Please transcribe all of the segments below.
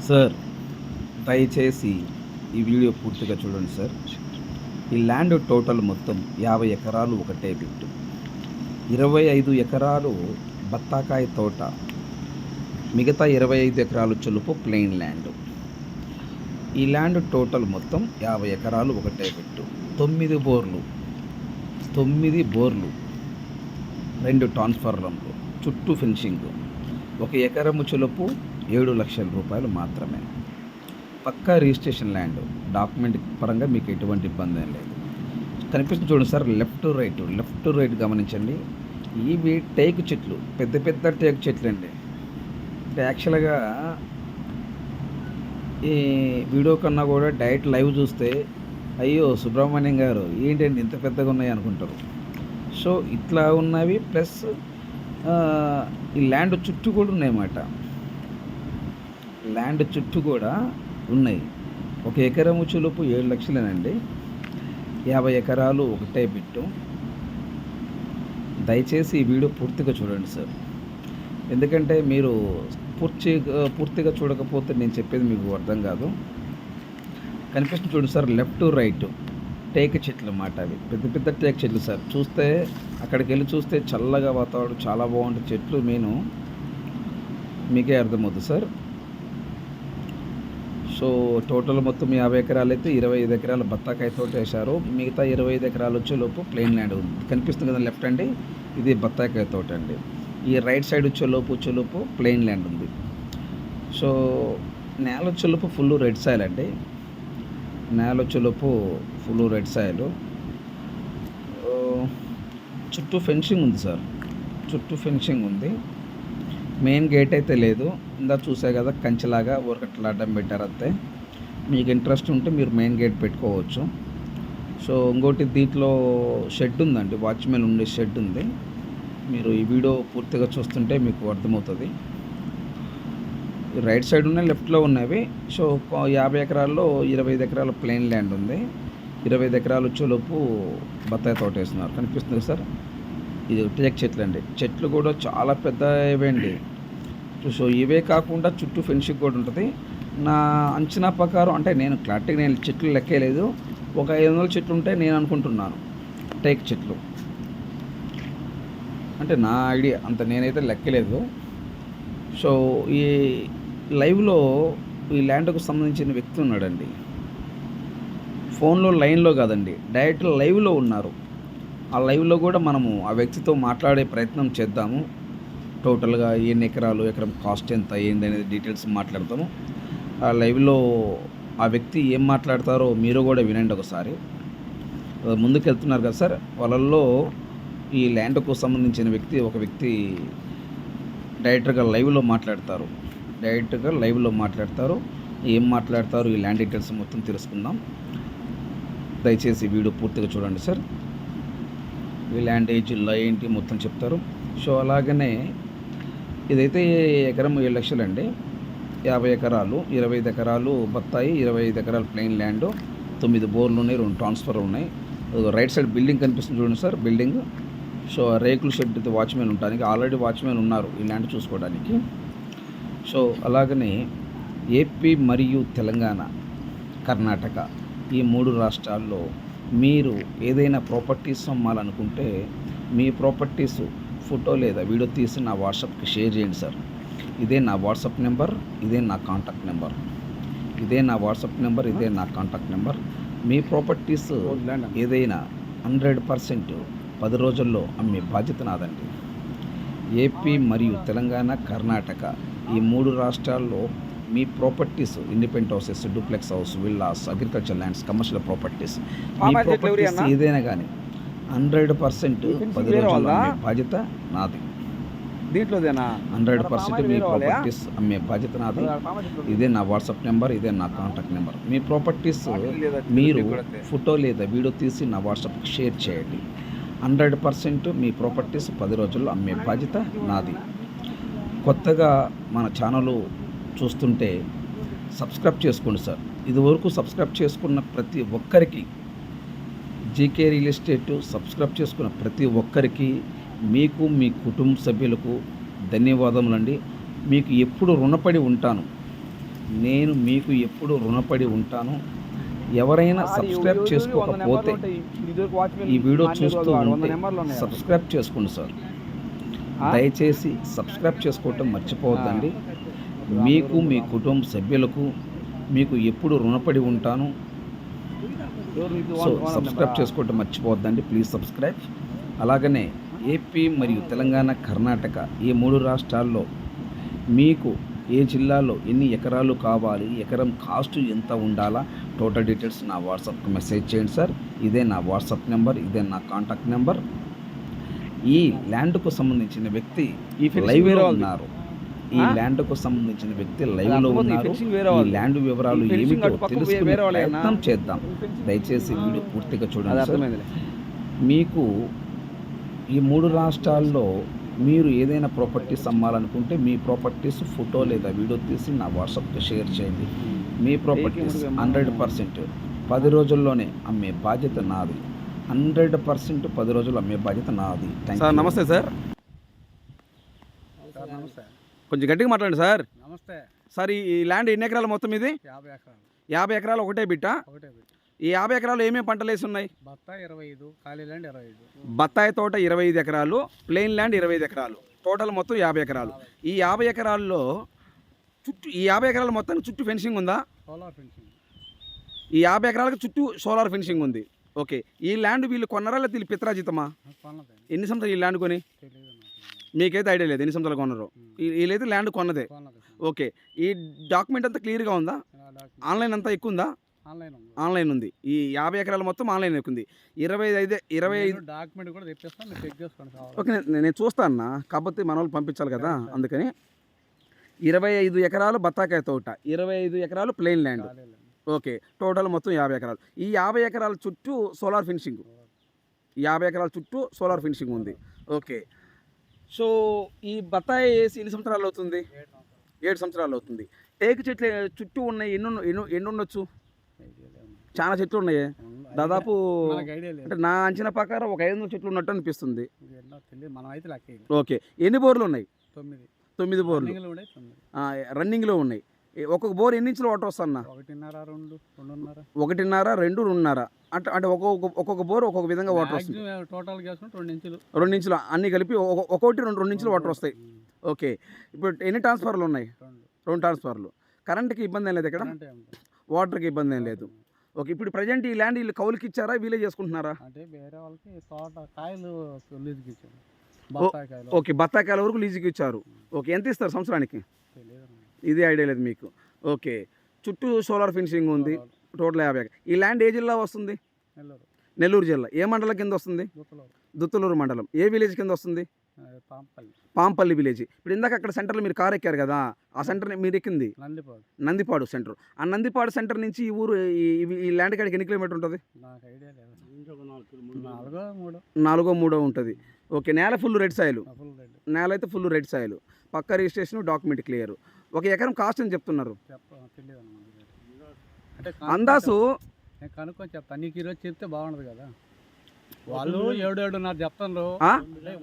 Sir, దయచేసి ఈ video పూర్తిగా చూడండి సార్. ఈ ల్యాండ్ టోటల్ మొత్తం 50 ఎకరాలు ఒకటే బిట్టు. 25 ఎకరాలు బత్తాకాయ తోట, మిగతా 25 ఎకరాలు చొలుపు ప్లెయిన్ ల్యాండ్. ఈ ల్యాండ్ టోటల్ మొత్తం 50 ఎకరాలు ఒకటే బిట్టు. 9 బోర్లు, 9 బోర్లు, 2 ట్రాన్స్ఫార్మర్లు, చుట్టూ ఫెన్సింగ్. 1 ఎకరము చొలుపు 7 లక్షల రూపాయలు మాత్రమే. పక్కా రిజిస్ట్రేషన్ ల్యాండ్, డాక్యుమెంట్ పరంగా మీకు ఎటువంటి ఇబ్బంది ఏం లేదు. కనిపిస్తుంది చూడండి సార్, లెఫ్ట్ రైట్ గమనించండి. ఇవి టేకు చెట్లు, పెద్ద పెద్ద టేకు చెట్లు అండి. యాక్చువల్గా ఈ వీడియో కన్నా కూడా డైరెక్ట్ లైవ్ చూస్తే అయ్యో సుబ్రహ్మణ్యం గారు ఏంటండి ఇంత పెద్దగా ఉన్నాయి అనుకుంటారు. సో ఇట్లా ఉన్నవి ప్లస్ ఈ ల్యాండ్ చుట్టూ కూడా ఉన్నాయన్నమాట. ల్యాండ్ చుట్టూ కూడా ఉన్నాయి. 1 ఎకరము చులుపు 7 లక్షలేనండి. 50 ఎకరాలు ఒకటే బిట్టు. దయచేసి ఈ వీడియో పూర్తిగా చూడండి సార్. ఎందుకంటే మీరు పూర్తిగా చూడకపోతే నేను చెప్పేది మీకు అర్థం కాదు. కనిపిస్తుంది చూడండి సార్, లెఫ్ట్ రైట్ టేక్ చెట్లు అన్నమాట. అవి పెద్ద పెద్ద టేక్ చెట్లు సార్. చూస్తే అక్కడికి వెళ్ళి చూస్తే చల్లగా వాతావరణం చాలా బాగుంటుంది. చెట్లు మీకే అర్థమవుతుంది సార్. సో టోటల్ మొత్తం 50 ఎకరాలు అయితే 25 ఎకరాలు బత్తాకాయ తోట వేశారు. మిగతా 25 ఎకరాలు వచ్చేలోపు ప్లెయిన్ ల్యాండ్ ఉంది. కనిపిస్తుంది కదా లెఫ్ట్ అండి, ఇది బత్తాకాయ తోట అండి. ఈ రైట్ సైడ్ వచ్చేలోపు ప్లెయిన్ ల్యాండ్ ఉంది. సో నేల వచ్చేలోపు ఫుల్ రెడ్ సాయిల్ అండి. నేల వచ్చేలోపు ఫుల్ రెడ్ సాయిల్. చుట్టూ ఫెన్సింగ్ ఉంది సార్, చుట్టూ ఫెన్సింగ్ ఉంది. మెయిన్ గేట్ అయితే లేదు. ఇందా చూసే కదా కంచెలాగా ఊరకట్లా అడ్డం పెట్టారు అంతే. మీకు ఇంట్రెస్ట్ ఉంటే మీరు మెయిన్ గేట్ పెట్టుకోవచ్చు. సో ఇంకోటి దీంట్లో షెడ్ ఉందండి, వాచ్మెన్ ఉండే షెడ్ ఉంది. మీరు ఈ వీడియో పూర్తిగా చూస్తుంటే మీకు అర్థమవుతుంది. రైట్ సైడ్ ఉన్నాయి, లెఫ్ట్లో ఉన్నవి. సో 50 ఎకరాల్లో 25 ఎకరాల ప్లెయిన్ ల్యాండ్ ఉంది. 25 ఎకరాలు వచ్చేలోపు బత్తాయి తోట వేస్తున్నారు. కనిపిస్తుంది సార్, ఇది టేక్ చెట్లు అండి. చెట్లు కూడా చాలా పెద్ద ఇవండి. సో ఇవే కాకుండా చుట్టూ ఫెన్సింగ్ కూడా ఉంటుంది. నా అంచనా ప్రకారం, అంటే నేను క్లారిటీగా నేను చెట్లు లెక్కేయలేదు, ఒక 500 చెట్లు ఉంటాయి నేను అనుకుంటున్నాను టేక్ చెట్లు. అంటే నా ఐడియా, అంత నేనైతే లెక్కలేదు. సో ఈ లైవ్లో ఈ ల్యాండ్కు సంబంధించిన వ్యక్తి ఉన్నాడండి. ఫోన్లో లైన్లో కాదండి, డైరెక్ట్ లైవ్లో ఉన్నారు. ఆ లైవ్లో కూడా మనము ఆ వ్యక్తితో మాట్లాడే ప్రయత్నం చేద్దాము. టోటల్గా ఎన్ని ఎకరాలు, ఎకరం కాస్ట్ ఎంత, ఏంటి అనేది డీటెయిల్స్ మాట్లాడతాము. ఆ లైవ్లో ఆ వ్యక్తి ఏం మాట్లాడతారో మీరు కూడా వినండి ఒకసారి. ముందుకు వెళ్తున్నారు కదా సార్, వాళ్ళల్లో ఈ ల్యాండ్కు సంబంధించిన ఒక వ్యక్తి డైరెక్ట్గా లైవ్లో మాట్లాడతారు. ఏం మాట్లాడతారు, ఈ ల్యాండ్ డీటెయిల్స్ మొత్తం తెలుసుకుందాం. దయచేసి వీడియో పూర్తిగా చూడండి సార్. ఈ ల్యాండ్ జిల్లా ఏంటి మొత్తం చెప్తారు. సో అలాగనే ఇదైతే ఎకరం 7 లక్షలండి. 50 ఎకరాలు, 25 ఎకరాలు బత్తాయి, 25 ఎకరాలు ప్లెయిన్ ల్యాండ్, 9 బోర్లు ఉన్నాయి, 2 ట్రాన్స్ఫర్ ఉన్నాయి. రైట్ సైడ్ బిల్డింగ్ కనిపిస్తుంది చూడండి సార్, బిల్డింగ్. సో రేకుల షెడ్ అయితే వాచ్మెన్ ఉండడానికి ఆల్రెడీ వాచ్మెన్ ఉన్నారు ఈ ల్యాండ్ చూసుకోవడానికి. సో అలాగనే ఏపీ మరియు తెలంగాణ, కర్ణాటక ఈ 3 రాష్ట్రాల్లో మీరు ఏదైనా ప్రాపర్టీస్ అమ్మాలనుకుంటే మీ ప్రాపర్టీస్ ఫోటో లేదా వీడియో తీసి నా వాట్సాప్కి షేర్ చేయండి సార్. ఇదే నా వాట్సాప్ నెంబర్, ఇదే నా కాంటాక్ట్ నెంబర్. మీ ప్రాపర్టీస్ ఏదైనా 100% 10 రోజుల్లో అమ్మే బాధ్యత నాదండి. ఏపీ మరియు తెలంగాణ, కర్ణాటక ఈ 3 రాష్ట్రాల్లో మీ properties, independent houses, duplex house, villas, agriculture lands, commercial properties, మీ ప్రాపర్టీస్ ఏదైనా కానీ 100% 10 రోజుల్లో అమ్మే బాధ్యత నాది. 100% మీ ప్రాపర్టీస్ అమ్మే బాధ్యత నాది. ఇదే నా వాట్సాప్ నెంబర్, ఇదే నా కాంటాక్ట్ నెంబర్. మీ ప్రాపర్టీస్ మీరు ఫోటో లేదా వీడియో తీసి నా వాట్సాప్కి షేర్ చేయండి. 100% మీ ప్రాపర్టీస్ 10 రోజుల్లో అమ్మే బాధ్యత నాది. కొత్తగా మన ఛానల్ చూస్తుంటే సబ్స్క్రైబ్ చేసుకోండి సార్. ఇదివరకు సబ్స్క్రైబ్ చేసుకున్న ప్రతి ఒక్కరికి, జీకే రియల్ ఎస్టేట్ సబ్స్క్రైబ్ చేసుకున్న ప్రతి ఒక్కరికి, మీకు మీ కుటుంబ సభ్యులకు ధన్యవాదములండి. మీకు ఎప్పుడు రుణపడి ఉంటాను. నేను మీకు ఎప్పుడు రుణపడి ఉంటాను. ఎవరైనా సబ్స్క్రైబ్ చేసుకోకపోతే ఈ వీడియో చూస్తూ ఉంటే సబ్స్క్రైబ్ చేసుకోండి సార్. దయచేసి సబ్స్క్రైబ్ చేసుకోవటం మర్చిపోవద్దండి. మీకు మీ కుటుంబ సభ్యులకు మీకు ఎప్పుడు రుణపడి ఉంటాను. సో సబ్స్క్రైబ్ చేసుకోవటం మర్చిపోవద్దండి. Please subscribe. అలాగనే ఏపీ మరియు తెలంగాణ, కర్ణాటక ఈ 3 రాష్ట్రాల్లో మీకు ఏ జిల్లాలో ఎన్ని ఎకరాలు కావాలి, ఎకరం కాస్ట్ ఎంత ఉండాలా, టోటల్ డీటెయిల్స్ నా వాట్సాప్కి మెసేజ్ చేయండి సార్. ఇదే నా వాట్సాప్ నెంబర్, ఇదే నా కాంటాక్ట్ నెంబర్. ఈ ల్యాండ్కు సంబంధించిన వ్యక్తి లైవ్లో ఉన్నారు. ఈ ల్యాండ్కు సంబంధించిన వ్యక్తి లైవ్లో ఉన్నారు. ఈ ల్యాండ్ వివరాలు ఏమిటో తెలుసుకునే ప్రయత్నం చేద్దాం. దయచేసి వీడియో పూర్తిగా చూడండి సార్. మీకు ఈ 3 రాష్ట్రాల్లో మీరు ఏదైనా ప్రాపర్టీస్ అమ్మాలనుకుంటే మీ ప్రాపర్టీస్ ఫోటో లేదా వీడియో తీసి నా వాట్సాప్కి షేర్ చేయండి. మీ ప్రాపర్టీస్ 100% 10 రోజుల్లోనే అమ్మే బాధ్యత నాది. 100% 10 రోజులు అమ్మే బాధ్యత నాది. సార్ నమస్తే సార్. నమస్తే. కొంచెం గట్టిగా మాట్లాడండి సార్. నమస్తే సార్, ఈ ల్యాండ్ ఎన్ని ఎకరాలు మొత్తం ఇది? 50 ఎకరాలు. 50 ఎకరాలు ఒకటే బిట్టా? ఒకటే బిట్. ఈ 50 ఎకరాలు ఏమేమి పంటలు వేసి ఉన్నాయి? బత్తాయి 25, ఖాళీ ల్యాండ్ 25. బత్తాయి తోట 25 ఎకరాలు, ప్లెయిన్ ల్యాండ్ 25 ఎకరాలు, టోటల్ మొత్తం 50 ఎకరాలు. ఈ 50 ఎకరాల్లో ఈ 50 ఎకరాల మొత్తానికి చుట్టూ ఫెన్సింగ్ ఉందా? Solar fencing. ఈ 50 ఎకరాలకు చుట్టూ సోలార్ ఫెన్సింగ్ ఉంది. ఓకే. ఈ ల్యాండ్ వీళ్ళు కొన్నారా లేదా వీళ్ళు పిత్రాజితమా? కొన్నదే. ఎన్ని సంవత్సరాలు ఈ ల్యాండ్ కొని? తెలియదు నాకు. మీకైతే ఐడియా లేదు ఎన్ని సంవత్సరాలు కొన్నారు. వీళ్ళైతే ల్యాండ్ కొన్నదే. కొన్నదే. ఓకే. ఈ డాక్యుమెంట్ అంతా క్లియర్గా ఉందా? ఆన్లైన్ అంతా ఎక్కువ ఉందా? ఆన్లైన్ ఉంది. ఆన్లైన్ ఉంది. ఈ 50 ఎకరాలు మొత్తం ఆన్లైన్ ఎక్కుంది. 25 డాక్యుమెంట్ కూడా తెప్పిస్తాను, మీరు చెక్ చేసుకోండి కావాలి. ఓకే, నేను చూస్తాను అన్న. కాకపోతే మన వాళ్ళు పంపించాలి కదా, అందుకని 25 ఎకరాలు బత్తాకాయ తోట, 25 ఎకరాలు ప్లెయిన్ ల్యాండ్. ఖాళీ ల్యాండ్. ఓకే, టోటల్ మొత్తం 50 ఎకరాలు. ఈ 50 ఎకరాల చుట్టూ సోలార్ ఫినిషింగ్. ఈ 50 ఎకరాల చుట్టూ సోలార్ ఫినిషింగ్ ఉంది. ఓకే. సో ఈ బత్తాయి వేసి ఎన్ని సంవత్సరాలు అవుతుంది? 7 సంవత్సరాలు అవుతుంది. టేకు చెట్లు చుట్టూ ఉన్నాయి. ఎన్ని ఉండొచ్చు? చాలా చెట్లు ఉన్నాయి. దాదాపు మనకు ఐడియా లేదు. అంటే నా అంచనా ప్రకారం ఒక 500 చెట్లు ఉన్నట్టు అనిపిస్తుంది. ఎన్నో తెలియదు, మనం అయితే లెక్క. ఓకే. ఎన్ని బోర్లు ఉన్నాయి? 9 బోర్లు రన్నింగ్లో ఉన్నాయి. ఒక్కొక్క బోర్ ఎన్ని ఇంచులు వాటర్ వస్తుందన్న? 1.5, 2, 2.5. 1.5, 2, 2.5. అంటే ఒక్కొక్క బోర్ ఒక్కొక్క విధంగా వాటర్ వస్తుంది. టోటల్ చేసుకుంటే 2 ఇంచులు. 2 ఇంచులు అన్ని కలిపి ఒక్కొక్కటి 2 ఇంచులు వాటర్ వస్తాయి. ఓకే. ఇప్పుడు ఎన్ని ట్రాన్స్ఫార్లు ఉన్నాయి? 2 ట్రాన్స్ఫార్లు. కరెంట్కి ఇబ్బంది ఏం లేదు ఇక్కడ? వాటర్కి ఇబ్బంది ఏం లేదు. ఓకే. ఇప్పుడు ప్రజెంట్ ఈ ల్యాండ్ వీళ్ళు కౌలుకి ఇచ్చారా, వీళ్ళే చేసుకుంటున్నారా? అంటే వేరే వాళ్ళకి తోట కాయలు లీజుకి ఇచ్చారు. బత్తాయి కాయలు. ఓకే, బత్తాకాయల వరకు లీజుకి ఇచ్చారు. ఓకే. ఎంత ఇస్తారు సంవత్సరానికి? తెలియదు. ఇది ఐడియా లేదు మీకు. ఓకే. చుట్టూ సోలార్ ఫినిషింగ్ ఉంది. టోటల్ 50. ఈ ల్యాండ్ ఏ జిల్లా వస్తుంది? నెల్లూరు జిల్లా. ఏ మండలం కింద వస్తుంది? దుత్తలూరు మండలం. ఏ విలేజ్ కింద వస్తుంది? పాంపల్లి విలేజ్. ఇప్పుడు ఇందాక అక్కడ సెంటర్లో మీరు కార్ ఎక్కారు కదా, ఆ సెంటర్ మీరు ఎక్కింది నందిపాడు సెంటర్. ఆ నందిపాడు సెంటర్ నుంచి ఈ ఊరు ఈ ల్యాండ్ కాడికి ఎన్ని కిలోమీటర్ ఉంటుంది? నాకు ఐడియా లేదు. 4-3 ఉంటుంది. ఓకే. నేల ఫుల్ రెడ్ సాయిల్. నేల అయితే ఫుల్ రెడ్ సాయిల్. పక్క రిజిస్ట్రేషన్, డాక్యుమెంట్ క్లియర్. ఒక ఎకరం కాస్ట్ అని చెప్తున్నారు. అందాసు నేను కనుక్కొని చెప్తాను. నీకు ఈరోజు చెప్తే బాగుండదు కదా. వాళ్ళు 7.5 చెప్తాను.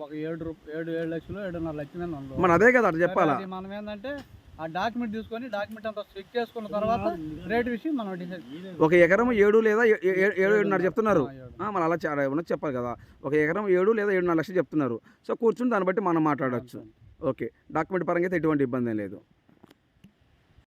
ఒక 7 లక్షలు 7.5 లక్షలు. మన అదే కదా అట్లా చెప్పాలా? మనం ఏంటంటే ఆ డాక్యుమెంట్ తీసుకొని డాక్యుమెంట్ అంతా చెక్ చేసుకున్న తర్వాత రేట్ విషయం మనం డిసైడ్. ఒక ఎకరం 7 లేదా 7.5 చెప్తున్నారు. మనం అలా ఉన్నది చెప్పాలి కదా. ఒక ఎకరం 7 లేదా 7.5 లక్షలు చెప్తున్నారు. సో కూర్చుని దాన్ని బట్టి మనం మాట్లాడవచ్చు. ఓకే. డాక్యుమెంట్ పరంగా అయితే ఎటువంటి ఇబ్బంది ఏం లేదు.